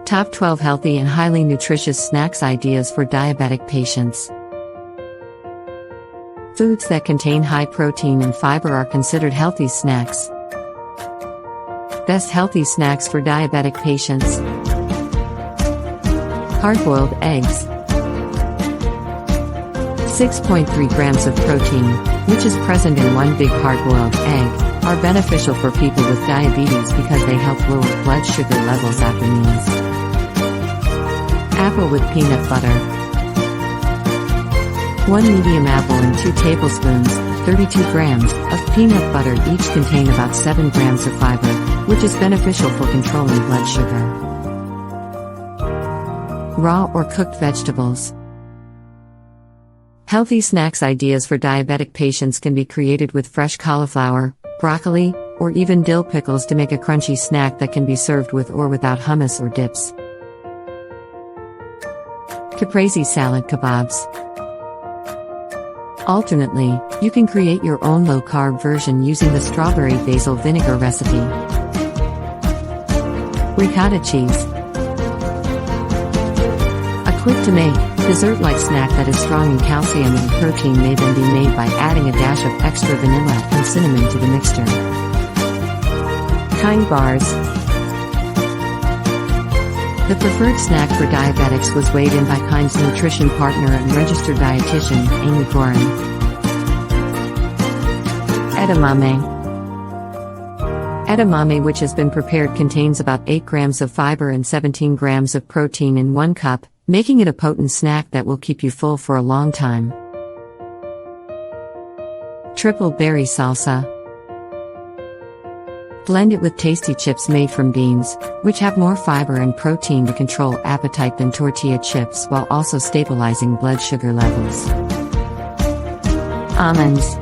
Top 12 Healthy and Highly Nutritious Snacks Ideas for Diabetic Patients. Foods that contain high protein and fiber are considered healthy snacks. Best healthy snacks for diabetic patients. Hard-boiled eggs. 6.3 grams of protein, which is present in one big hard-boiled egg, are beneficial for people with diabetes because they help lower blood sugar levels after meals. Apple with peanut butter. 1 medium apple and 2 tablespoons, 32 grams, of peanut butter each contain about 7 grams of fiber, which is beneficial for controlling blood sugar. Raw or cooked vegetables. Healthy snacks ideas for diabetic patients can be created with fresh cauliflower, broccoli, or even dill pickles to make a crunchy snack that can be served with or without hummus or dips. Caprese salad kebabs. Alternately, you can create your own low-carb version using the strawberry basil vinegar recipe. Ricotta cheese. A quick-to-make, dessert-like snack that is strong in calcium and protein may then be made by adding a dash of extra vanilla and cinnamon to the mixture. Kind bars. The preferred snack for diabetics was weighed in by Kind's nutrition partner and registered dietitian, Amy Gorin. Edamame. Edamame, which has been prepared, contains about 8 grams of fiber and 17 grams of protein in 1 cup, making it a potent snack that will keep you full for a long time. Triple berry salsa. Blend it with tasty chips made from beans, which have more fiber and protein to control appetite than tortilla chips while also stabilizing blood sugar levels. Almonds.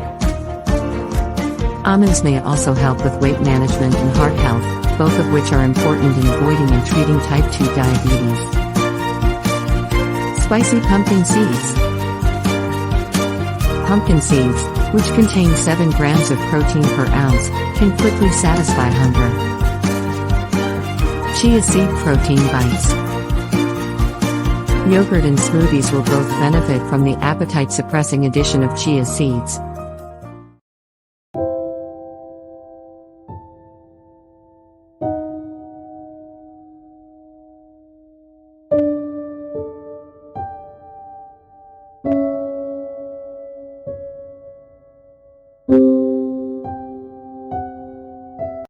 Almonds may also help with weight management and heart health, both of which are important in avoiding and treating type 2 diabetes. Spicy pumpkin seeds. Pumpkin seeds, which contain 7 grams of protein per ounce, can quickly satisfy hunger. Chia seed protein bites. Yogurt and smoothies will both benefit from the appetite-suppressing addition of chia seeds,